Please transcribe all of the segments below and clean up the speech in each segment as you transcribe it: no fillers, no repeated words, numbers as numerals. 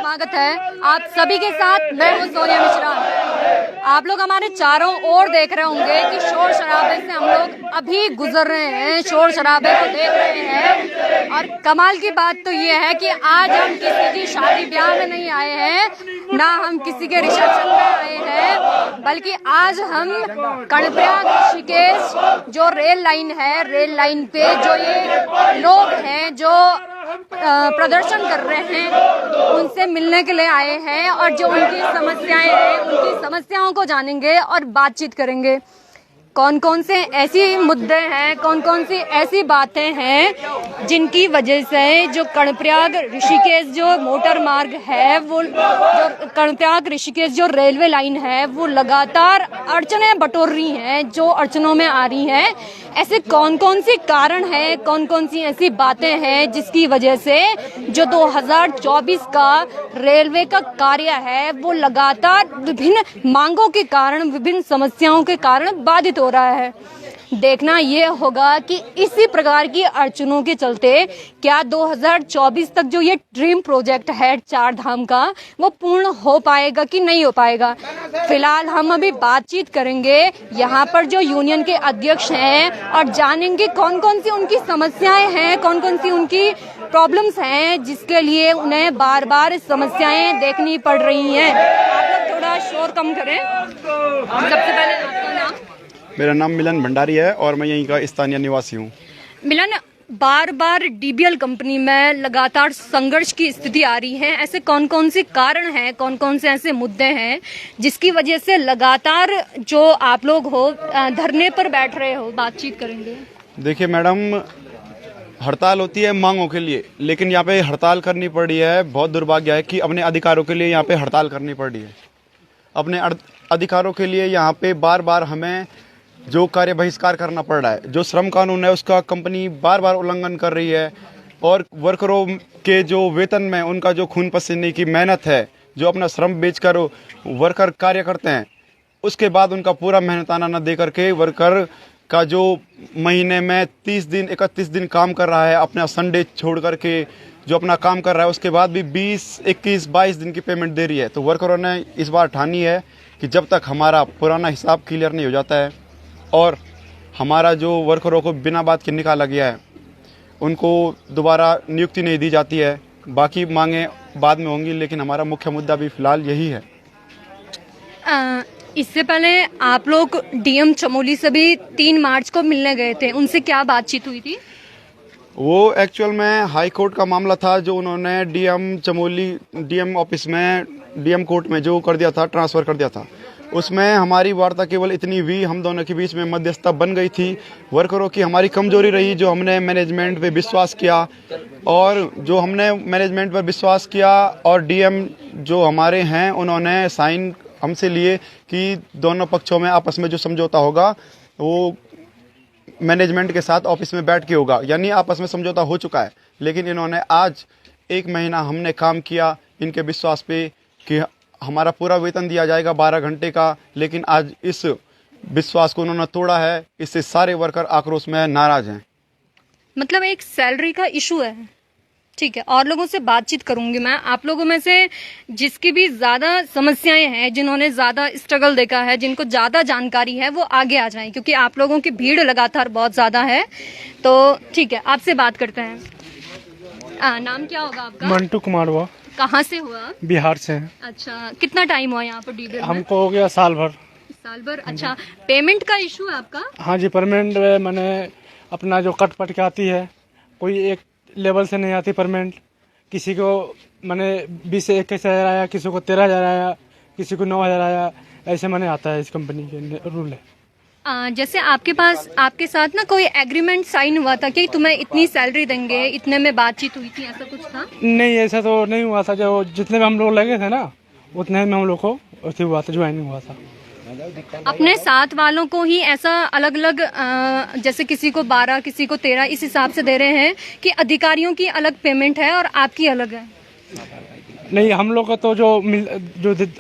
स्वागत है आप सभी के साथ। मैं हूं सोनिया मिश्रा। आप लोग हमारे चारों ओर देख रहे होंगे कि शोर शराबे से हम लोग अभी गुजर रहे हैं, शोर शराबे को देख रहे हैं। और कमाल की बात तो ये है कि आज हम किसी की शादी ब्याह में नहीं आए हैं, ना हम किसी के रिसेप्शन में आए हैं, बल्कि आज हम कर्णप्रयाग ऋषिकेश जो रेल लाइन है, रेल लाइन पे जो ये लोग हैं जो प्रदर्शन कर रहे हैं उनसे मिलने के लिए आए हैं और जो उनकी समस्याएं हैं उनकी समस्याओं को जानेंगे और बातचीत करेंगे। कौन कौन से ऐसी मुद्दे हैं, कौन कौन सी ऐसी बातें हैं जिनकी वजह से जो कर्णप्रयाग ऋषिकेश जो मोटर मार्ग है, वो जो कर्णप्रयाग ऋषिकेश जो रेलवे लाइन है वो लगातार अड़चनें बटोर रही हैं, जो अड़चनों में आ रही हैं। ऐसे कौन कौन सी कारण है, कौन कौन सी ऐसी बातें हैं जिसकी वजह से जो 2024 का रेलवे का कार्य है वो लगातार विभिन्न मांगों के कारण, विभिन्न समस्याओं के कारण बाधित हो रहा है। देखना ये होगा कि इसी प्रकार की अड़चनों के चलते क्या 2024 तक जो ये ड्रीम प्रोजेक्ट है चार धाम का वो पूर्ण हो पाएगा कि नहीं हो पाएगा। फिलहाल हम अभी बातचीत करेंगे यहाँ पर जो यूनियन के अध्यक्ष हैं और जानेंगे कौन कौन सी उनकी समस्याएं हैं, कौन कौन सी उनकी प्रॉब्लम्स हैं जिसके लिए उन्हें बार बार समस्याएं देखनी पड़ रही हैं। आप लोग थोड़ा शोर कम करें। सबसे पहले आपका नाम? मेरा नाम मिलन भंडारी है और मैं यहीं का स्थानीय निवासी हूँ। मिलन, बार बार डीबीएल कंपनी में लगातार संघर्ष की स्थिति आ रही है। ऐसे कौन कौन से कारण हैं, कौन कौन से ऐसे मुद्दे हैं जिसकी वजह से लगातार जो आप लोग हो धरने पर बैठ रहे हो? बातचीत करेंगे। देखिए मैडम, हड़ताल होती है मांगों के लिए, लेकिन यहाँ पे हड़ताल करनी पड़ी है। बहुत दुर्भाग्य है कि अपने अधिकारों के लिए यहाँ पे हड़ताल करनी पड़ी है। अपने अधिकारों के लिए यहाँ पे बार बार हमें जो कार्य बहिष्कार करना पड़ रहा है। जो श्रम कानून है उसका कंपनी बार बार उल्लंघन कर रही है और वर्करों के जो वेतन में उनका जो खून पसीने की मेहनत है, जो अपना श्रम बेचकर वर्कर कार्य करते हैं, उसके बाद उनका पूरा मेहनताना न दे करके वर्कर का जो महीने में 30 दिन 31 दिन काम कर रहा है, अपना संडे छोड़ करके जो अपना काम कर रहा है, उसके बाद भी 20 21 22 दिन की पेमेंट दे रही है। तो वर्करों ने इस बार ठानी है कि जब तक हमारा पुराना हिसाब क्लियर नहीं हो जाता है और हमारा जो वर्करों को बिना बात के निकाला गया है उनको दोबारा नियुक्ति नहीं दी जाती है, बाकी मांगे बाद में होंगी, लेकिन हमारा मुख्य मुद्दा भी फिलहाल यही है। इससे पहले आप लोग डीएम चमोली से भी 3 मार्च को मिलने गए थे, उनसे क्या बातचीत हुई थी? वो एक्चुअल में हाई कोर्ट का मामला था जो उन्होंने डीएम चमोली डीएम ऑफिस में डीएम कोर्ट में जो कर दिया था, ट्रांसफ़र कर दिया था। उसमें हमारी वार्ता केवल इतनी हुई, हम दोनों के बीच में मध्यस्थता बन गई थी। वर्करों की हमारी कमजोरी रही जो हमने मैनेजमेंट पे विश्वास किया, और जो हमने मैनेजमेंट पर विश्वास किया और डीएम जो हमारे हैं उन्होंने साइन हमसे लिए कि दोनों पक्षों में आपस में जो समझौता होगा वो मैनेजमेंट के साथ ऑफिस में बैठ के होगा, यानी आपस में समझौता हो चुका है। लेकिन इन्होंने आज 1 महीना हमने काम किया इनके विश्वास पे कि हमारा पूरा वेतन दिया जाएगा 12 घंटे का, लेकिन आज इस विश्वास को उन्होंने तोड़ा है। इससे सारे वर्कर आक्रोश में नाराज हैं। मतलब एक सैलरी का इशू है, ठीक है। और लोगों से बातचीत करूंगी मैं। आप लोगों में से जिसकी भी ज्यादा समस्याएं हैं, जिन्होंने ज्यादा स्ट्रगल देखा है, जिनको ज्यादा जानकारी है, वो आगे आ जाएं, क्योंकि आप लोगों की भीड़ लगातार बहुत ज्यादा है। तो ठीक है, आपसे बात करते हैं। नाम क्या होगा आपका? मंटू कुमार हुआ। कहाँ से हुआ? बिहार से हैं। अच्छा, कितना टाइम हुआ यहाँ पर डीबीएल में? हमको हो गया साल भर। साल भर? अच्छा, पेमेंट का इशू है आपका? हाँ जी, पेमेंट मैंने अपना जो कट पट के आती है, कोई एक लेवल से नहीं आती पेमेंट। किसी को मैंने 20 से 21,000 आया, किसी को 13,000 आया, किसी को 9,000 आया, ऐसे मैंने आता है। इस कंपनी के रूल है। जैसे आपके पास आपके साथ ना कोई एग्रीमेंट साइन हुआ था कि तुम्हें इतनी सैलरी देंगे, इतने में बातचीत हुई थी, ऐसा कुछ था? नहीं, ऐसा तो नहीं हुआ था। जो जितने में हम लोग लगे थे ना उतने में हम लोग को हुआ था, ज्वाइनिंग हुआ था। अपने साथ वालों को ही ऐसा अलग अलग, जैसे किसी को 12 किसी को 13 इस हिसाब से दे रहे हैं कि अधिकारियों की अलग पेमेंट है और आपकी अलग है? नहीं, हम लोग का तो जो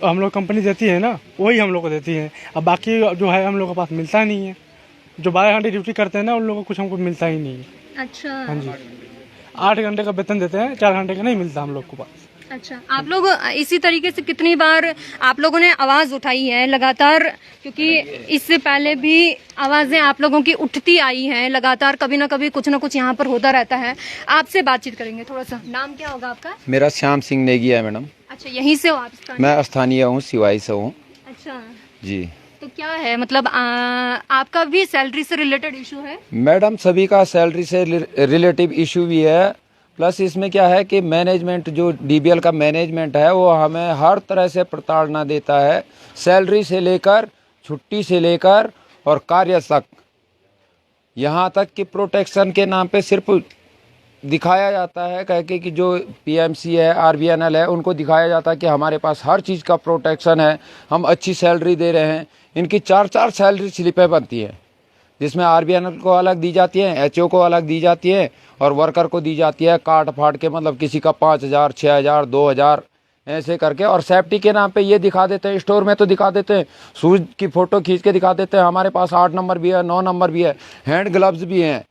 हम लोग कंपनी देती है ना वही हम लोग को देती है। अब बाकी जो है हम लोग के पास मिलता नहीं है। जो 12 घंटे ड्यूटी करते हैं ना उन लोगों को कुछ हमको मिलता ही नहीं है। अच्छा। हाँ जी, 8 घंटे का वेतन देते हैं, 4 घंटे का नहीं मिलता हम लोग को पास। अच्छा, आप लोग इसी तरीके से कितनी बार आप लोगों ने आवाज उठाई है लगातार, क्योंकि इससे पहले भी आवाजें आप लोगों की उठती आई हैं लगातार, कभी ना कभी कुछ ना कुछ यहाँ पर होता रहता है। आपसे बातचीत करेंगे थोड़ा सा। नाम क्या होगा आपका? मेरा श्याम सिंह नेगी है मैडम। अच्छा, यहीं से हो आप? मैं स्थानीय हूँ, सिवाई से हूँ। अच्छा जी। तो क्या है मतलब आपका भी सैलरी से रिलेटेड इशू है? मैडम सभी का सैलरी से रिलेटिव इशू भी है, प्लस इसमें क्या है कि मैनेजमेंट जो डीबीएल का मैनेजमेंट है वो हमें हर तरह से प्रताड़ना देता है, सैलरी से लेकर छुट्टी से लेकर और कार्य तक। यहाँ तक कि प्रोटेक्शन के नाम पे सिर्फ दिखाया जाता है कह के कि जो पीएमसी है, आरबीएनएल है, उनको दिखाया जाता है कि हमारे पास हर चीज़ का प्रोटेक्शन है, हम अच्छी सैलरी दे रहे हैं। इनकी 4-4 सैलरी स्लिपें बनती हैं, जिसमें आरबीएनएल को अलग दी जाती है, एचओ को अलग दी जाती है और वर्कर को दी जाती है काट फाट के, मतलब किसी का 5,000, 6,000, 2,000 ऐसे करके। और सेफ्टी के नाम पे ये दिखा देते हैं, स्टोर में तो दिखा देते हैं, शूज़ की फ़ोटो खींच के दिखा देते हैं हमारे पास 8 नंबर भी है, 9 नंबर भी है, हैंड ग्लव्स भी हैं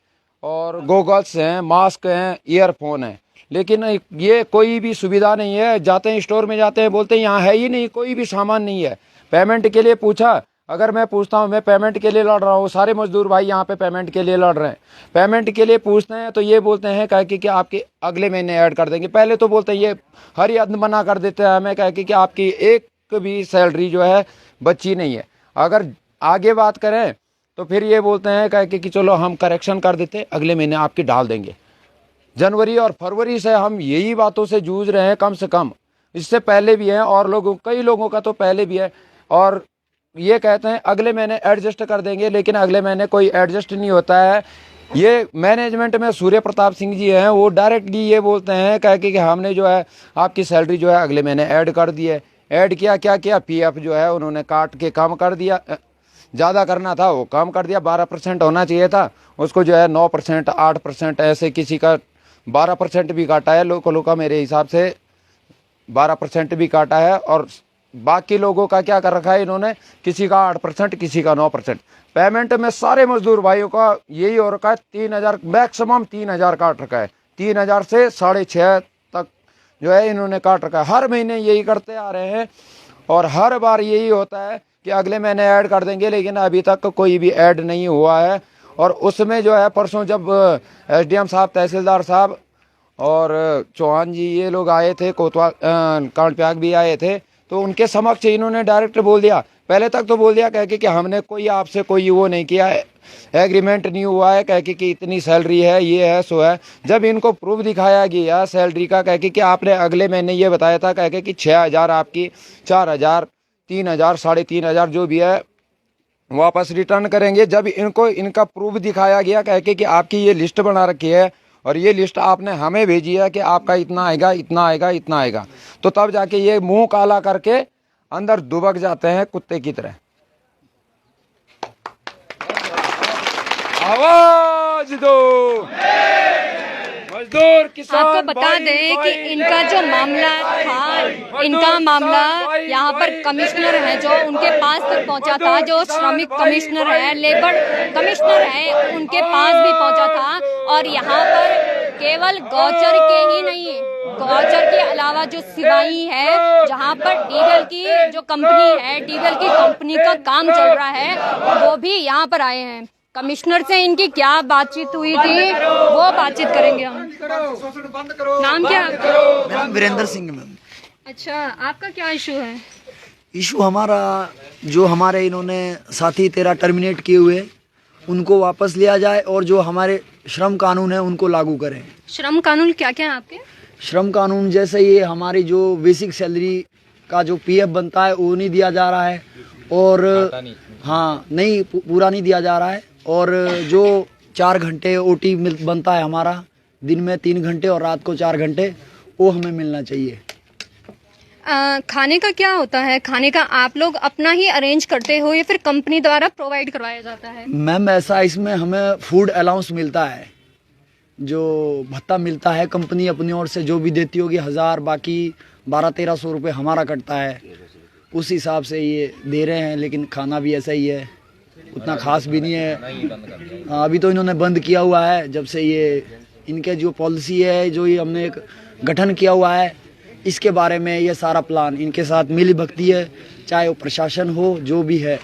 और गोगल्स हैं, मास्क हैं, ईयरफोन है, लेकिन ये कोई भी सुविधा नहीं है। जाते हैं स्टोर में, जाते हैं, बोलते हैं यहाँ है ही नहीं, कोई भी सामान नहीं है। पेमेंट के लिए पूछा, अगर मैं पूछता हूँ मैं पेमेंट के लिए लड़ रहा हूँ, सारे मजदूर भाई यहाँ पे पेमेंट के लिए लड़ रहे हैं, पेमेंट के लिए पूछते हैं तो ये बोलते हैं कह के कि आपके अगले महीने ऐड कर देंगे। पहले तो बोलते हैं, ये हर आदमी मना कर देते हैं हमें कह के कि आपकी एक भी सैलरी जो है बची नहीं है। अगर आगे बात करें तो फिर ये बोलते हैं कह के कि चलो हम करेक्शन कर देते, अगले महीने आपकी डाल देंगे। जनवरी और फरवरी से हम यही बातों से जूझ रहे हैं, कम से कम इससे पहले भी हैं और लोगों, कई लोगों का तो पहले भी है। और ये कहते हैं अगले महीने एडजस्ट कर देंगे, लेकिन अगले महीने कोई एडजस्ट नहीं होता है। ये मैनेजमेंट में सूर्य प्रताप सिंह जी हैं, वो डायरेक्टली ये बोलते हैं कह के कि हमने जो है आपकी सैलरी जो है अगले महीने ऐड कर दी है। ऐड किया, क्या किया, पीएफ जो है उन्होंने काट के कम कर दिया, ज़्यादा करना था वो कम कर दिया। 12% होना चाहिए था, उसको जो है 9%, 8% ऐसे, किसी का 12% भी काटा है, लोगों का मेरे हिसाब से 12% भी काटा है। और बाकी लोगों का क्या कर रखा है इन्होंने, किसी का 8%, किसी का 9%। पेमेंट में सारे मजदूर भाइयों का यही हो रखा है, 3,000 मैक्सिमम 3,000 काट रखा है, 3,000 से 6,500 तक जो है इन्होंने काट रखा है। हर महीने यही करते आ रहे हैं और हर बार यही होता है कि अगले महीने ऐड कर देंगे, लेकिन अभी तक कोई भी ऐड नहीं हुआ है। और उसमें जो है परसों जब एसडीएम साहब, तहसीलदार साहब और चौहान जी ये लोग आए थे, कोतवाल कांडप्याग भी आए थे, तो उनके समक्ष इन्होंने डायरेक्ट बोल दिया, पहले तक तो बोल दिया कह के कि हमने कोई आपसे कोई वो नहीं किया है, एग्रीमेंट नहीं हुआ है कह के कि इतनी सैलरी है, ये है सो है। जब इनको प्रूफ दिखाया गया सैलरी का कह के कि आपने अगले महीने ये बताया था कह के कि 6,000 आपकी, 4,000, 3,000, 3,500 जो भी है वापस रिटर्न करेंगे। जब इनको इनका प्रूफ दिखाया गया कह के कि आपकी ये लिस्ट बना रखी है और ये लिस्ट आपने हमें भेजी है कि आपका इतना आएगा, इतना आएगा, इतना आएगा, तो तब जाके ये मुंह काला करके अंदर दुबक जाते हैं कुत्ते की तरह। आवाज दो मजदूर किसान। आपको बता दें कि इनका जो मामला था, इनका मामला यहाँ पर कमिश्नर है जो उनके पास तक पहुँचा था, जो श्रमिक कमिश्नर है, लेबर कमिश्नर है, उनके पास भी पहुँचा था। और यहाँ पर केवल गौचर के ही नहीं, गौचर के अलावा जो सिवाई है, जहाँ पर डीबीएल की जो कंपनी है, डीबीएल की कंपनी का काम चल रहा है, वो भी यहाँ पर आए हैं। कमिश्नर से इनकी क्या बातचीत हुई थी वो बातचीत करेंगे हम। नाम क्या आपका? नाम वीरेंद्र सिंह मैम। अच्छा, आपका क्या इशू है? इशू हमारा जो हमारे इन्होंने साथी 13 टर्मिनेट किए हुए उनको वापस लिया जाए और जो हमारे श्रम कानून है उनको लागू करें। श्रम कानून क्या क्या है आपके? श्रम कानून जैसे ये हमारी जो बेसिक सैलरी का जो पीएफ बनता है वो नहीं दिया जा रहा है, और हाँ नहीं पूरा नहीं दिया जा रहा है, और जो 4 घंटे ओटी बनता है हमारा, दिन में 3 घंटे और रात को 4 घंटे, वो हमें मिलना चाहिए। खाने का क्या होता है? खाने का आप लोग अपना ही अरेंज करते हो या फिर कंपनी द्वारा प्रोवाइड करवाया जाता है? मैम ऐसा, इसमें हमें फूड अलाउंस मिलता है, जो भत्ता मिलता है कंपनी अपनी ओर से जो भी देती होगी 1000, बाकी 1200-1300 रुपये हमारा कटता है, उस हिसाब से ये दे रहे हैं। लेकिन खाना भी ऐसा ही है, उतना खास भी नहीं है। अभी तो इन्होंने बंद किया हुआ है, जब से ये इनके जो पॉलिसी है, जो ये हमने एक गठन किया हुआ है इसके बारे में ये सारा प्लान इनके साथ मिली भगती है, चाहे वो प्रशासन हो जो भी है।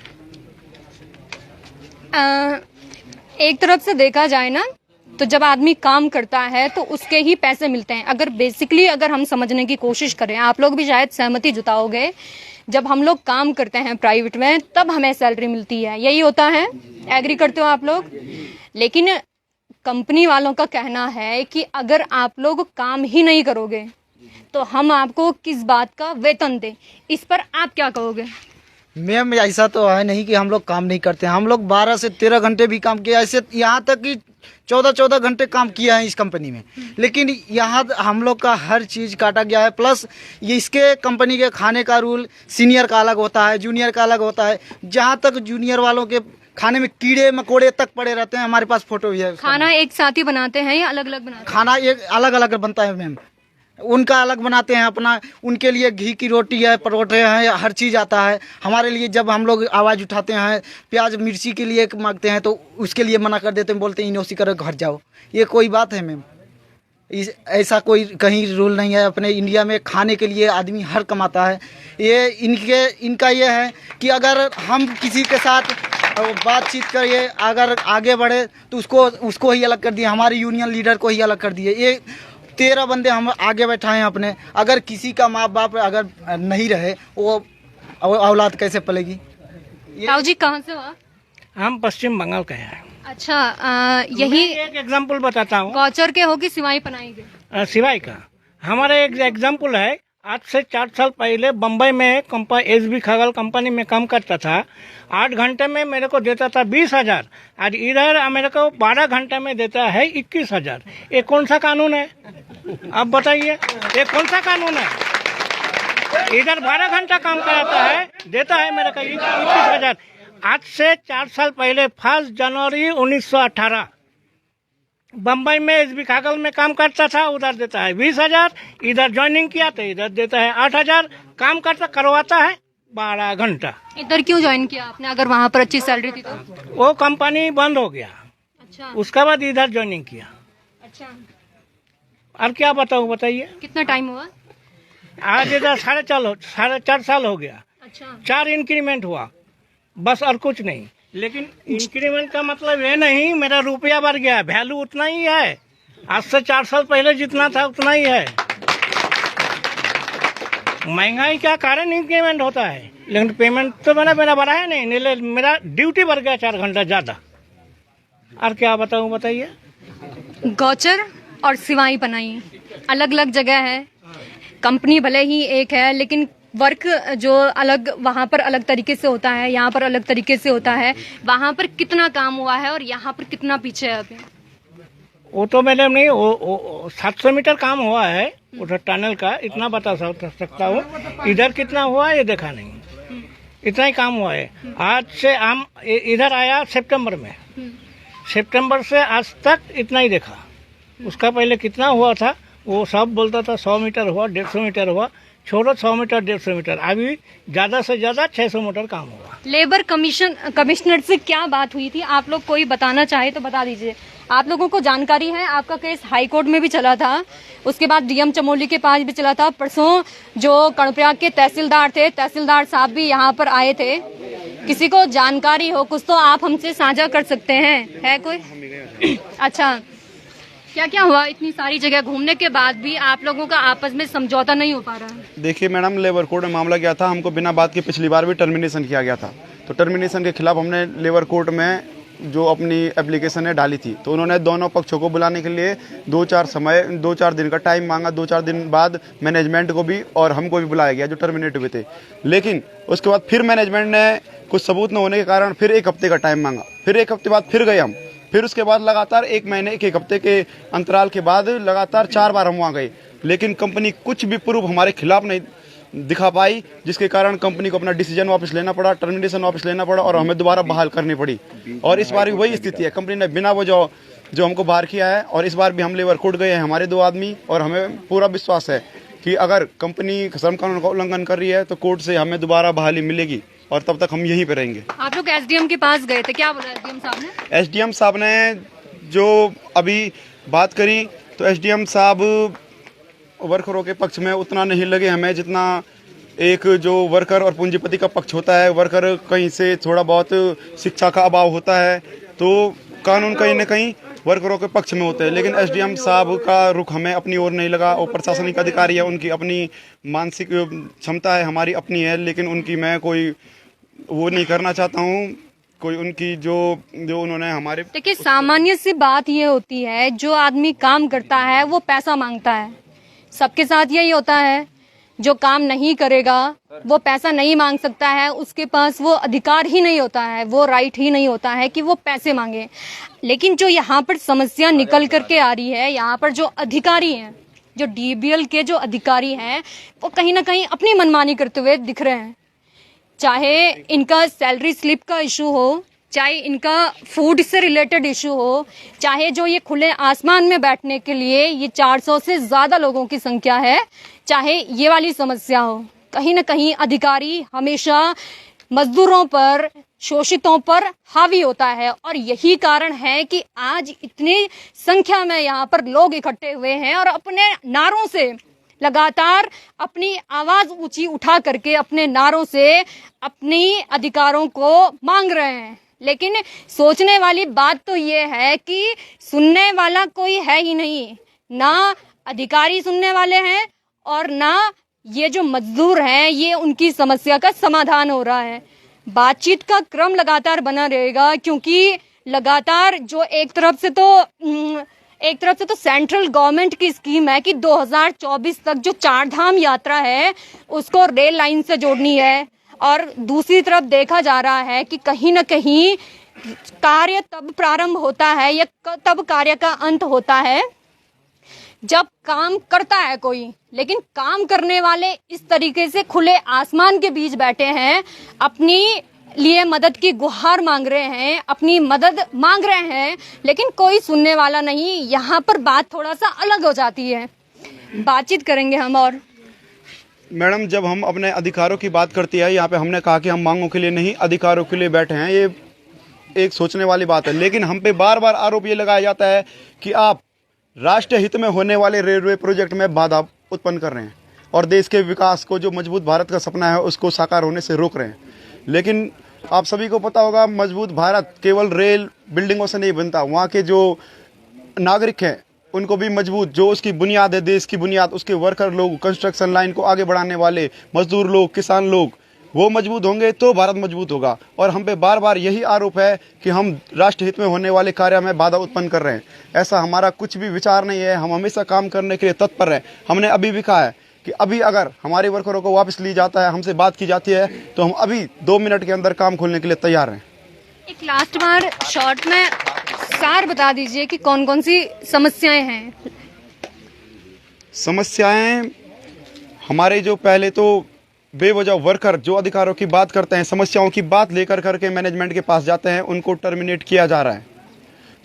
एक तरफ से देखा जाए ना तो जब आदमी काम करता है तो उसके ही पैसे मिलते हैं। अगर बेसिकली अगर हम समझने की कोशिश करें, आप लोग भी शायद सहमति जुटाओगे, जब हम लोग काम करते हैं प्राइवेट में तब हमें सैलरी मिलती है, यही होता है। एग्री करते हो आप लोग? लेकिन कंपनी वालों का कहना है कि अगर आप लोग काम ही नहीं करोगे तो हम आपको किस बात का वेतन दें। इस पर आप क्या कहोगे? मैम ऐसा तो है नहीं कि हम लोग काम नहीं करते हैं। हम लोग 12 से 13 घंटे भी काम किया, ऐसे यहाँ तक कि 14 घंटे काम किया है इस कंपनी में। लेकिन यहाँ हम लोग का हर चीज़ काटा गया है। प्लस ये इसके कंपनी के खाने का रूल सीनियर का अलग होता है, जूनियर का अलग होता है। जहाँ तक जूनियर वालों के खाने में कीड़े मकोड़े तक पड़े रहते हैं। हमारे पास फोटो भी है। खाना एक साथ ही बनाते हैं या अलग अलग बनाते हैं? खाना एक अलग अलग बनता है मैम, उनका अलग बनाते हैं अपना। उनके लिए घी की रोटी है, परोठे हैं, हर चीज़ आता है। हमारे लिए जब हम लोग आवाज़ उठाते हैं, प्याज मिर्ची के लिए मांगते हैं तो उसके लिए मना कर देते हैं, बोलते हैं इनोसी कर घर जाओ। ये कोई बात है मैम? ऐसा कोई कहीं रूल नहीं है। अपने इंडिया में खाने के लिए आदमी हर कमाता है। ये इनका ये है कि अगर हम किसी के साथ बातचीत करिए, अगर आगे बढ़े तो उसको ही अलग कर दिए, हमारे यूनियन लीडर को ही अलग कर दिए। ये 13 बंदे हम आगे बैठाए हैं अपने। अगर किसी का माँ बाप अगर नहीं रहे वो औलाद कैसे पलेगी? ताऊ जी कहाँ से हो आप? हम पश्चिम बंगाल के हैं। अच्छा, यही एक एग्जाम्पल बताता हूँ। गौचर के हो कि सिवाई पनाई के? सिवाई का हमारा एक एग्जाम्पल है। आज से 4 साल पहले बम्बई में SB खगल कंपनी में काम करता था। 8 घंटे में मेरे को देता था 20,000। आज इधर मेरे को 12 घंटे में देता है 21,000। ये कौन सा कानून है? आप बताइए, ये कौन सा कानून है? इधर 12 घंटा काम कराता है, देता है मेरे को 21,000। आज से 4 साल पहले 1 जनवरी 1918 बम्बई में SB खागल में काम करता था, उधर देता है 20,000। इधर ज्वाइनिंग किया तो इधर देता है 8,000। काम करवाता है 12 घंटा। इधर क्यों ज्वाइन किया आपने अगर वहाँ पर अच्छी सैलरी थी तो? वो कंपनी बंद हो गया। अच्छा, उसके बाद इधर ज्वाइनिंग किया। अच्छा, और क्या बताऊँ, बताइए। कितना टाइम हुआ? आज इधर 4.5 साल हो गया। अच्छा, 4 इंक्रीमेंट हुआ बस, और कुछ नहीं। लेकिन इंक्रीमेंट का मतलब ये नहीं मेरा रुपया बढ़ गया, वैल्यू उतना ही है। आज से 4 साल पहले जितना था उतना ही है। महंगाई का कारण इंक्रीमेंट होता है, लेकिन पेमेंट तो मेरा बढ़ा है नहीं। मेरा ड्यूटी बढ़ गया 4 घंटा ज़्यादा। और क्या बताऊँ, बताइए। गौचर और सिवाई पनाई अलग अलग जगह है। कंपनी भले ही एक है लेकिन वर्क जो अलग वहाँ पर अलग तरीके से होता है, यहाँ पर अलग तरीके से होता है। वहाँ पर कितना काम हुआ है और यहाँ पर कितना पीछे है अभी? वो तो मैंने नहीं, वो 700 मीटर काम हुआ है उधर टनल का, इतना बता सकता हूँ। इधर कितना हुआ है ये देखा नहीं, इतना ही काम हुआ है। आज से हम इधर आया सितंबर में, सितंबर से आज तक इतना ही देखा। उसका पहले कितना हुआ था वो सब बोलता था 100 मीटर हुआ, 150 मीटर हुआ। छोड़ो 100 मीटर 150 मीटर, अभी ज़्यादा से ज़्यादा 600 मीटर काम हुआ। लेबर कमिश्नर से क्या बात हुई थी? आप लोग कोई बताना चाहे तो बता दीजिए। आप लोगों को जानकारी है आपका केस हाई कोर्ट में भी चला था, उसके बाद डीएम चमोली के पास भी चला था। परसों जो कर्णप्रयाग के तहसीलदार थे, तहसीलदार साहब भी यहाँ पर आए थे। किसी को जानकारी हो कुछ तो आप हमसे साझा कर सकते हैं, है कोई? अच्छा, क्या क्या हुआ? इतनी सारी जगह घूमने के बाद भी आप लोगों का आपस में समझौता नहीं हो पा रहा है? देखिए मैडम, लेबर कोर्ट में मामला गया था, हमको बिना बात के पिछली बार भी टर्मिनेशन किया गया था। तो टर्मिनेशन के खिलाफ हमने लेबर कोर्ट में जो अपनी एप्लीकेशन है डाली थी, तो उन्होंने दोनों पक्षों को बुलाने के लिए 2-4 दिन का टाइम मांगा। 2-4 दिन बाद मैनेजमेंट को भी और हमको भी बुलाया गया जो टर्मिनेट हुए थे। लेकिन उसके बाद फिर मैनेजमेंट ने कुछ सबूत न होने के कारण फिर 1 हफ्ते का टाइम मांगा। फिर 1 हफ्ते बाद फिर गए हम। फिर उसके बाद लगातार 1 महीने 1 हफ्ते के अंतराल के बाद लगातार 4 बार हम वहाँ गए, लेकिन कंपनी कुछ भी प्रूफ हमारे खिलाफ नहीं दिखा पाई, जिसके कारण कंपनी को अपना डिसीजन वापस लेना पड़ा, टर्मिनेशन वापस लेना पड़ा और हमें दोबारा बहाल करनी पड़ी। और इस बार भी वही स्थिति है, कंपनी ने बिना वजह जो हमको बाहर किया है। और इस बार भी हम लेबर कोर्ट गए हैं, हमारे 2 आदमी, और हमें पूरा विश्वास है कि अगर कंपनी श्रम कानून का उल्लंघन कर रही है तो कोर्ट से हमें दोबारा बहाली मिलेगी और तब तक हम यहीं पे रहेंगे। आप लोग एसडीएम के पास गए थे, क्या बोला एसडीएम साहब ने? एसडीएम साहब ने जो अभी बात करी तो एसडीएम साहब वर्करों के पक्ष में उतना नहीं लगे हमें जितना एक जो वर्कर और पूंजीपति का पक्ष होता है। वर्कर कहीं से थोड़ा बहुत शिक्षा का अभाव होता है तो कानून कहीं ना कहीं वर्करों के पक्ष में होते हैं, लेकिन एसडीएम साहब का रुख हमें अपनी ओर नहीं लगा। और प्रशासनिक अधिकारी है, उनकी अपनी मानसिक क्षमता है, हमारी अपनी है, लेकिन उनकी मैं कोई वो नहीं करना चाहता हूँ, कोई उनकी जो उन्होंने हमारे। देखिए, सामान्य सी बात ये होती है, जो आदमी काम करता है वो पैसा मांगता है। सबके साथ यही होता है। जो काम नहीं करेगा वो पैसा नहीं मांग सकता है, उसके पास वो अधिकार ही नहीं होता है, वो राइट ही नहीं होता है कि वो पैसे मांगे। लेकिन जो यहाँ पर समस्या निकल करके आ रही है, यहाँ पर जो अधिकारी हैं, जो डीबीएल के जो अधिकारी हैं, वो कहीं ना कहीं अपनी मनमानी करते हुए दिख रहे हैं। चाहे इनका सैलरी स्लिप का इशू हो, चाहे इनका फूड से रिलेटेड इशू हो, चाहे जो ये खुले आसमान में बैठने के लिए ये 400 से ज्यादा लोगों की संख्या है, चाहे ये वाली समस्या हो, कहीं ना कहीं अधिकारी हमेशा मजदूरों पर, शोषितों पर हावी होता है। और यही कारण है कि आज इतनी संख्या में यहाँ पर लोग इकट्ठे हुए हैं और अपने नारों से लगातार अपनी आवाज ऊंची उठा करके अपने नारों से अपनी अधिकारों को मांग रहे हैं। लेकिन सोचने वाली बात तो ये है कि सुनने वाला कोई है ही नहीं, ना अधिकारी सुनने वाले हैं और ना ये जो मजदूर हैं ये उनकी समस्या का समाधान हो रहा है। बातचीत का क्रम लगातार बना रहेगा, क्योंकि लगातार जो एक तरफ से तो सेंट्रल गवर्नमेंट की स्कीम है कि 2024 तक जो 4 धाम यात्रा है उसको रेल लाइन से जोड़नी है, और दूसरी तरफ देखा जा रहा है कि कहीं न कहीं कार्य तब प्रारंभ होता है या तब कार्य का अंत होता है जब काम करता है कोई। लेकिन काम करने वाले इस तरीके से खुले आसमान के बीच बैठे हैं, अपनी लिए मदद की गुहार मांग रहे हैं, अपनी मदद मांग रहे हैं, लेकिन कोई सुनने वाला नहीं। यहाँ पर बात थोड़ा सा अलग हो जाती है। बातचीत करेंगे हम। और मैडम, जब हम अपने अधिकारों की बात करती है, यहाँ पे हमने कहा कि हम मांगों के लिए नहीं अधिकारों के लिए बैठे हैं, ये एक सोचने वाली बात है। लेकिन हम पे बार बार आरोप ये लगाया जाता है कि आप राष्ट्रीय हित में होने वाले रेलवे प्रोजेक्ट में बाधा उत्पन्न कर रहे हैं और देश के विकास को, जो मजबूत भारत का सपना है, उसको साकार होने से रोक रहे हैं। लेकिन आप सभी को पता होगा, मजबूत भारत केवल रेल बिल्डिंगों से नहीं बनता, वहाँ के जो नागरिक हैं उनको भी मजबूत, जो उसकी बुनियाद है, देश की बुनियाद, उसके वर्कर लोग, कंस्ट्रक्शन लाइन को आगे बढ़ाने वाले मजदूर लोग, किसान लोग, वो मजबूत होंगे तो भारत मजबूत होगा। और हम पे बार बार यही आरोप है कि हम राष्ट्र हित में होने वाले कार्य में बाधा उत्पन्न कर रहे हैं। ऐसा हमारा कुछ भी विचार नहीं है, हम हमेशा काम करने के लिए तत्पर हैं। हमने अभी भी कहा है कि अभी अगर हमारे वर्करों को वापस ली जाता है, हमसे बात की जाती है, तो हम अभी 2 मिनट के अंदर काम खोलने के लिए तैयार हैं। एक लास्ट बार शॉर्ट में सार बता दीजिए कि कौन कौन सी समस्याएं हैं। समस्याएं हमारे जो पहले तो बेवजह वर्कर जो अधिकारों की बात करते हैं, समस्याओं की बात लेकर करके मैनेजमेंट के पास जाते हैं, उनको टर्मिनेट किया जा रहा है।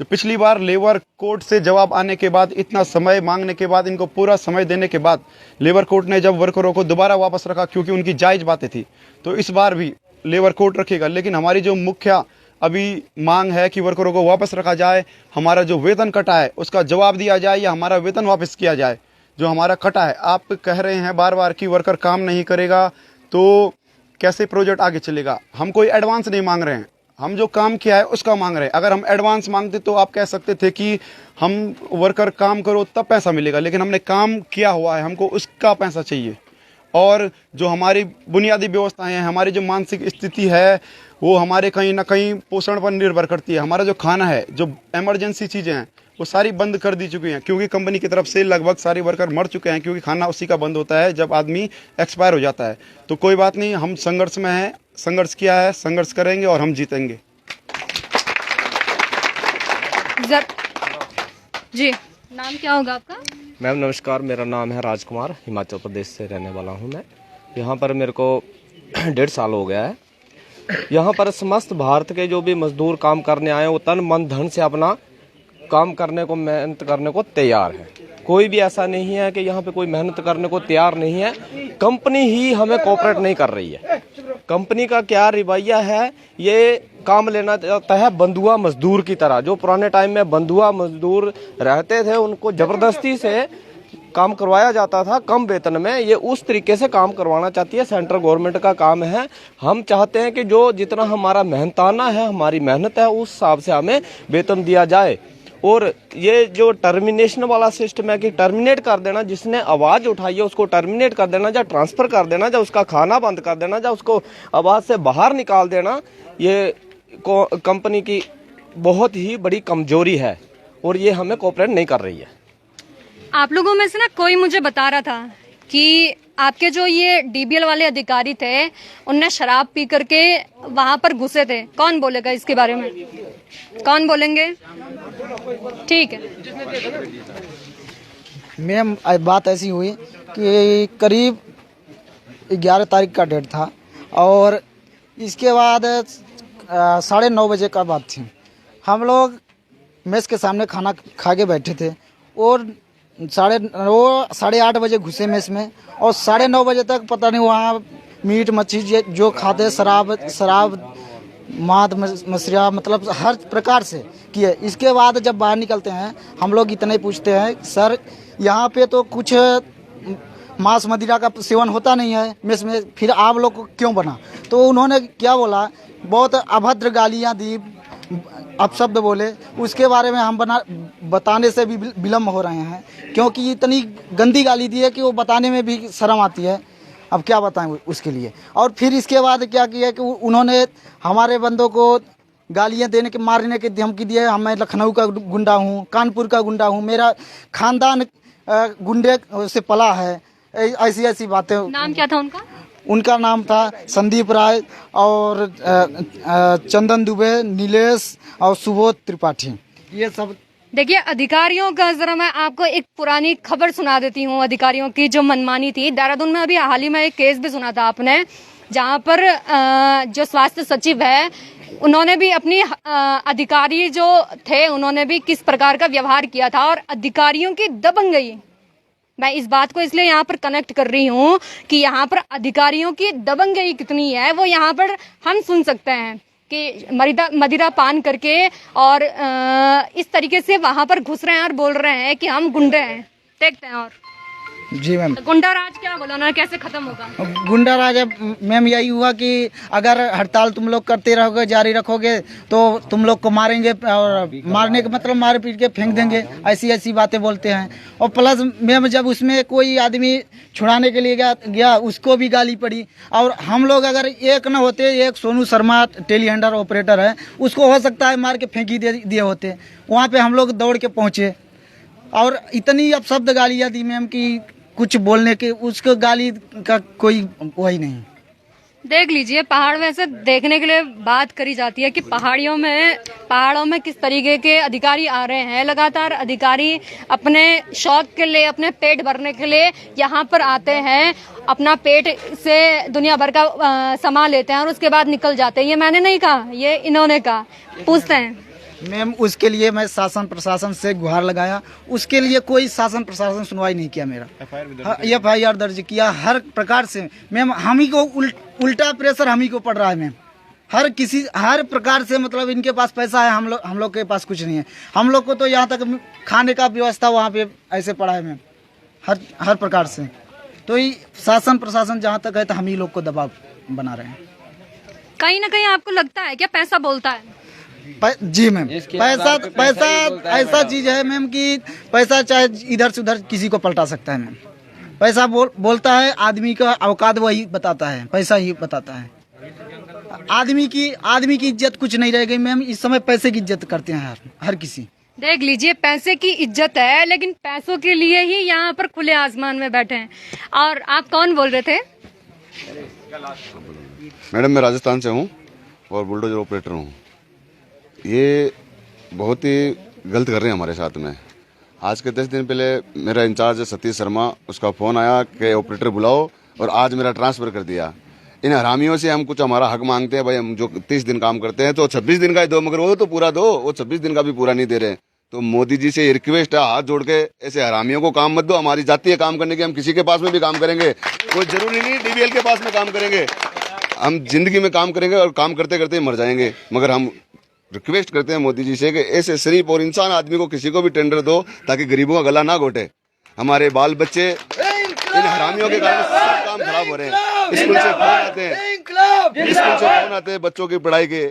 जो पिछली बार लेबर कोर्ट से जवाब आने के बाद, इतना समय मांगने के बाद, इनको पूरा समय देने के बाद लेबर कोर्ट ने जब वर्करों को दोबारा वापस रखा, क्योंकि उनकी जायज़ बातें थी, तो इस बार भी लेबर कोर्ट रखेगा। लेकिन हमारी जो मुख्य अभी मांग है कि वर्करों को वापस रखा जाए, हमारा जो वेतन कटा है उसका जवाब दिया जाए, या हमारा वेतन वापस किया जाए जो हमारा कटा है। आप कह रहे हैं बार बार कि वर्कर काम नहीं करेगा तो कैसे प्रोजेक्ट आगे चलेगा। हम कोई एडवांस नहीं मांग रहे हैं, हम जो काम किया है उसका मांग रहे हैं। अगर हम एडवांस मांगते तो आप कह सकते थे कि हम वर्कर काम करो तब पैसा मिलेगा, लेकिन हमने काम किया हुआ है, हमको उसका पैसा चाहिए। और जो हमारी बुनियादी व्यवस्थाएं हैं, हमारी जो मानसिक स्थिति है, वो हमारे कहीं ना कहीं पोषण पर निर्भर करती है। हमारा जो खाना है, जो इमरजेंसी चीज़ें हैं, वो सारी बंद कर दी चुकी हैं, क्योंकि कंपनी की तरफ से लगभग सारे वर्कर मर चुके हैं, क्योंकि खाना उसी का बंद होता है जब आदमी एक्सपायर हो जाता है। तो कोई बात नहीं, हम संघर्ष में हैं, संघर्ष किया है, संघर्ष करेंगे और हम जीतेंगे। जी, नाम क्या होगा आपका? मैम नमस्कार, मेरा नाम है राजकुमार, हिमाचल प्रदेश से रहने वाला हूँ मैं। यहाँ पर मेरे को 1.5 साल हो गया है। यहाँ पर समस्त भारत के जो भी मजदूर काम करने आए, वो तन मन धन से अपना काम करने को, मेहनत करने को तैयार है। कोई भी ऐसा नहीं है कि यहाँ पे कोई मेहनत करने को तैयार नहीं है। कंपनी ही हमें कोऑपरेट नहीं कर रही है। कंपनी का क्या रवैया है, ये काम लेना चाहता है बंधुआ मजदूर की तरह। जो पुराने टाइम में बंधुआ मजदूर रहते थे, उनको जबरदस्ती से काम करवाया जाता था कम वेतन में, ये उस तरीके से काम करवाना चाहती है। सेंट्रल गवर्नमेंट का काम है। हम चाहते हैं कि जो जितना हमारा मेहनताना है, हमारी मेहनत है, उस हिसाब से हमें वेतन दिया जाए। और ये जो टर्मिनेशन वाला सिस्टम है कि टर्मिनेट कर देना, जिसने आवाज़ उठाई है उसको टर्मिनेट कर देना, या ट्रांसफ़र कर देना, या उसका खाना बंद कर देना, या उसको आवाज़ से बाहर निकाल देना, ये कंपनी की बहुत ही बड़ी कमजोरी है और ये हमें कोऑपरेट नहीं कर रही है। आप लोगों में से ना कोई मुझे बता रहा था कि आपके जो ये डीबीएल वाले अधिकारी थे उनने शराब पी करके वहां पर घुसे थे। कौन बोलेगा इसके बारे में? कौन बोलेंगे? ठीक है मैम, बात ऐसी हुई कि करीब 11 तारीख का डेट था और इसके बाद 9:30 बजे का बात थी। हम लोग मेस के सामने खाना खा के बैठे थे और 8:30 बजे घुसे मेस में और 9:30 बजे तक पता नहीं वहाँ मीट मच्छी जो खाते, शराब माद मछलियाँ, मतलब हर प्रकार से किए। इसके बाद जब बाहर निकलते हैं हम लोग इतने पूछते हैं, सर यहाँ पे तो कुछ मांस मदिरा का सेवन होता नहीं है मेस में, फिर आप लोग को क्यों बना? तो उन्होंने क्या बोला, बहुत अभद्र गालियाँ दी, अपशब्द बोले। उसके बारे में हम बताने से भी विलम्ब हो रहे हैं क्योंकि इतनी गंदी गाली दी है कि वो बताने में भी शर्म आती है। अब क्या बताएं उसके लिए। और फिर इसके बाद क्या किया कि उन्होंने हमारे बंदों को गालियां देने के, मारने की धमकी दी है। मैं लखनऊ का गुंडा हूँ, कानपुर का गुंडा हूँ, मेरा खानदान गुंडे से पला है, ऐसी ऐसी बातें। नाम क्या था उनका? उनका नाम था संदीप राय और चंदन दुबे, नीलेश और सुबोध त्रिपाठी, ये सब। देखिए अधिकारियों का, जरा मैं आपको एक पुरानी खबर सुना देती हूँ अधिकारियों की जो मनमानी थी। देहरादून में अभी हाल ही में एक केस भी सुना था आपने, जहाँ पर जो स्वास्थ्य सचिव है उन्होंने भी अपनी अधिकारी जो थे उन्होंने भी किस प्रकार का व्यवहार किया था और अधिकारियों की दबंगई। मैं इस बात को इसलिए यहाँ पर कनेक्ट कर रही हूँ कि यहाँ पर अधिकारियों की दबंगई कितनी है वो यहाँ पर हम सुन सकते हैं कि मदिरा पान करके और इस तरीके से वहां पर घुस रहे हैं और बोल रहे हैं कि हम गुंडे हैं। देखते हैं। और जी मैम, गुंडा राज क्या बोला उन्होंने, कैसे खत्म होगा? गुंडा राज मैम यही हुआ कि अगर हड़ताल तुम लोग करते रहोगे, जारी रखोगे तो तुम लोग को मारेंगे और मारने का मतलब मार पीट के फेंक देंगे, ऐसी ऐसी बातें बोलते हैं। और प्लस मैम जब उसमें कोई आदमी छुड़ाने के लिए गया उसको भी गाली पड़ी। और हम लोग अगर एक न होते, एक सोनू शर्मा टेलीहैंडलर ऑपरेटर है, उसको हो सकता है मार के फेंक ही दिए होते। वहाँ पे हम लोग दौड़ के पहुँचे और इतनी अपशब्द गालियाँ दी मैम कि कुछ बोलने के, उसको गाली का कोई वही नहीं। देख लीजिए, पहाड़ में से देखने के लिए बात करी जाती है कि पहाड़ों में किस तरीके के अधिकारी आ रहे हैं। लगातार अधिकारी अपने शौक के लिए, अपने पेट भरने के लिए यहाँ पर आते हैं, अपना पेट से दुनिया भर का सामान लेते हैं और उसके बाद निकल जाते हैं। ये मैंने नहीं कहा, ये इन्होंने कहा। पूछते हैं मैम, उसके लिए मैं शासन प्रशासन से गुहार लगाया, उसके लिए कोई शासन प्रशासन सुनवाई नहीं किया। मेरा FIR दर्ज किया हर प्रकार से। मैम हम ही को उल्टा प्रेशर हम ही को पड़ रहा है मैम, हर प्रकार से। मतलब इनके पास पैसा है, हम लोग के पास कुछ नहीं है। हम लोग को तो यहाँ तक खाने का व्यवस्था वहाँ पे ऐसे पड़ा है मैम, हर प्रकार से। तो ये शासन प्रशासन जहाँ तक है तो हम ही लोग को दबाव बना रहे हैं। कहीं ना कहीं आपको लगता है क्या पैसा बोलता है? जी मैम, पैसा ऐसा चीज है मैम कि पैसा चाहे इधर से उधर किसी को पलटा सकता है मैम। पैसा बोलता है, आदमी का औकात वही बताता है, पैसा ही बताता है। आदमी की इज्जत कुछ नहीं रह गई मैम। इस समय पैसे की इज्जत करते हैं हर किसी। देख लीजिए, पैसे की इज्जत है लेकिन पैसों के लिए ही यहाँ पर खुले आसमान में बैठे हैं। और आप कौन बोल रहे थे? मैडम मैं राजस्थान से हूँ और बुलडोजर ऑपरेटर हूँ। ये बहुत ही गलत कर रहे हैं हमारे साथ में। आज के 10 दिन पहले मेरा इंचार्ज सतीश शर्मा, उसका फ़ोन आया कि ऑपरेटर बुलाओ, और आज मेरा ट्रांसफ़र कर दिया। इन हरामियों से हम कुछ हमारा हक मांगते हैं। भाई हम जो 30 दिन काम करते हैं तो 26 दिन का ही दो, मगर वो तो पूरा दो, वो 26 दिन का भी पूरा नहीं दे रहे। तो मोदी जी से रिक्वेस्ट है, हाथ जोड़ के ऐसे हरामियों को काम मत दो। हमारी जाति है काम करने की, हम किसी के पास में भी काम करेंगे, कोई जरूरी नहीं DBL के पास में काम करेंगे। हम जिंदगी में काम करेंगे और काम करते करते मर जाएंगे। मगर हम रिक्वेस्ट करते हैं मोदी जी से कि ऐसे शरीफ और इंसान आदमी को किसी को भी टेंडर दो ताकि गरीबों का गला ना घोटे। हमारे बाल बच्चे इन हरामियों के कारण सब काम खराब हो रहे हैं। स्कूल से फोन आते हैं, बच्चों की पढ़ाई के,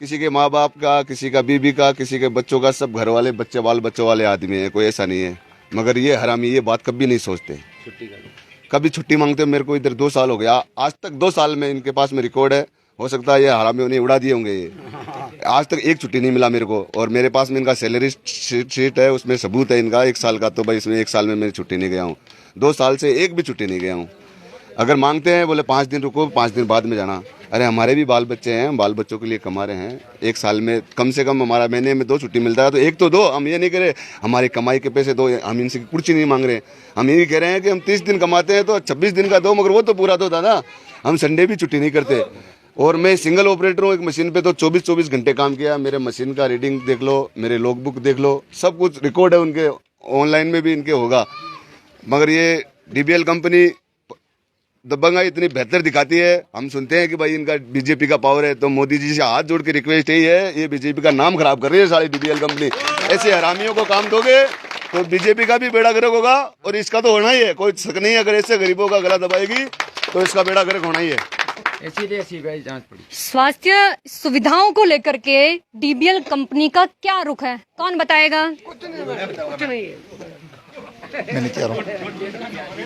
किसी के माँ बाप का, किसी का बीबी का, किसी के बच्चों का, सब घर वाले बच्चे बाल बच्चों वाले आदमी हैं, कोई ऐसा नहीं है। मगर ये हरामी ये बात कभी नहीं सोचते, कभी छुट्टी मांगते। मेरे को इधर 2 साल हो गया, आज तक 2 साल में इनके पास में रिकॉर्ड है, हो सकता है ये हरामियों ने उड़ा दिए होंगे। ये आज तक एक छुट्टी नहीं मिला मेरे को, और मेरे पास में इनका सैलरी शीट है, उसमें सबूत है इनका 1 साल का। तो भाई इसमें 1 साल में मैं छुट्टी नहीं गया हूँ, 2 साल से एक भी छुट्टी नहीं गया हूँ। अगर मांगते हैं बोले 5 दिन रुको, 5 दिन बाद में जाना। अरे हमारे भी बाल बच्चे हैं, बाल बच्चों के लिए कमा रहे हैं। 1 साल में कम से कम हमारा महीने में 2 छुट्टी मिलता है, तो एक तो दो। हम ये नहीं कह रहे हमारी कमाई के पैसे दो, हम इनसे कुछ नहीं मांग रहे। हम ये भी कह रहे हैं कि हम 30 दिन कमाते हैं तो 26 दिन का दो, मगर वो तो पूरा दो दादा। हम संडे भी छुट्टी नहीं करते। और मैं सिंगल ऑपरेटर हूँ, एक मशीन पे तो 24 घंटे काम किया। मेरे मशीन का रीडिंग देख लो, मेरे लॉग बुक देख लो, सब कुछ रिकॉर्ड है उनके, ऑनलाइन में भी इनके होगा। मगर ये डीबीएल कंपनी दबंगाई इतनी बेहतर दिखाती है। हम सुनते हैं कि भाई इनका बीजेपी का पावर है, तो मोदी जी से हाथ जोड़ के रिक्वेस्ट यही है, ये बीजेपी का नाम खराब कर रही है सारी डीबीएल कंपनी। ऐसे हरामियों को काम दोगे तो बीजेपी का भी बेड़ा गर्क होगा, और इसका तो होना ही है, कोई शक नहीं है। अगर ऐसे गरीबों का गला दबाएगी तो इसका बेड़ा गर्क होना ही है। इसीलिए सीबीआई जांच पड़ी। स्वास्थ्य सुविधाओं को लेकर के डीबीएल कंपनी का क्या रुख है, कौन बताएगा? मैं नहीं कह रहा हूँ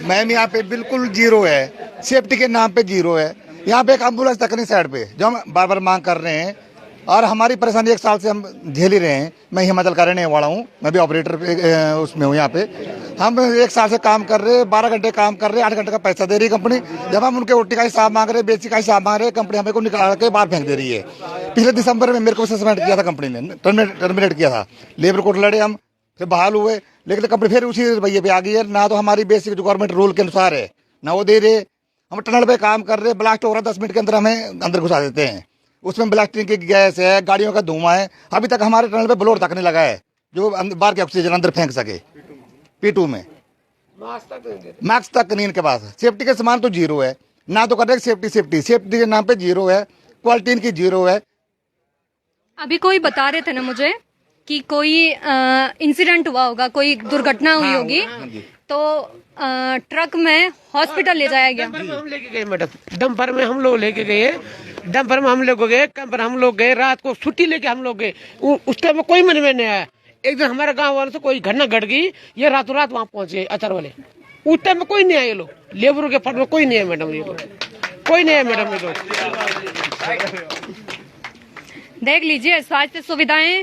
मैम, यहाँ पे बिल्कुल जीरो है, सेफ्टी के नाम पे जीरो है। यहाँ पे एक एम्बुलेंस तक नहीं साइड पे, जो हम बार बार मांग कर रहे हैं। और हमारी परेशानी 1 साल से हम झेल ही रहे हैं। मैं हिमाचल का रहने वाला हूँ, मैं भी ऑपरेटर उसमें हूँ। यहाँ पे हम 1 साल से काम कर रहे हैं, 12 घंटे काम कर रहे हैं, 8 घंटे का पैसा दे रही है कंपनी। जब हम उनके ओटी का हिसाब मांग रहे हैं, बेची का हिसाब मांग रहे हैं, कंपनी हमें को निकाल के बाहर फेंक दे रही है। पिछले दिसंबर में मेरे को सस्पेंड किया था कंपनी ने, टर्मिनेट किया था। लेबर कोर्ट लड़े हम, फिर बहाल हुए, लेकिन कंपनी फिर उसी रवैये पे आ गई है। ना तो हमारी बेसिक जो गवर्नमेंट रूल के अनुसार है ना वो दे रहे। हम टनल पे काम कर रहे, ब्लास्ट हो रहा, 10 मिनट के अंदर हमें अंदर घुसा देते हैं। उसमें ब्लास्टिंग की गैस है, गाड़ियों का धुआं है। अभी तक हमारे टनल पे ब्लोर तक नहीं लगा है जो बाहर के ऑक्सीजन अंदर फेंक सके। P2 में मास्क तक नहीं इनके पास। सेफ्टी के सामान तो जीरो है, ना तो कर रहे सेफ्टी के नाम पे जीरो है, क्वालिटी इनकी जीरो है। अभी कोई बता रहे थे ना मुझे कि कोई इंसिडेंट हुआ होगा, कोई दुर्घटना हुई होगी, तो ट्रक में हॉस्पिटल ले जाया गया। हम लेके गए मैडम, डंपर में हम लोग लेके गए, डंपर में हम लोग गए, कैंपर हम लोग गए, रात को छुट्टी लेके हम लोग गए। उस टाइम में कोई मन में नहीं आया। एक दिन हमारे गांव वालों से कोई घटना घट गई, ये रातों रात वहाँ पहुंच गए अचार वाले। उस टाइम में कोई नहीं आए, ये लोग लेबर के फट में कोई नहीं है मैडम, ये लोग कोई नहीं है मैडम। ये लोग देख लीजिए स्वास्थ्य सुविधाएं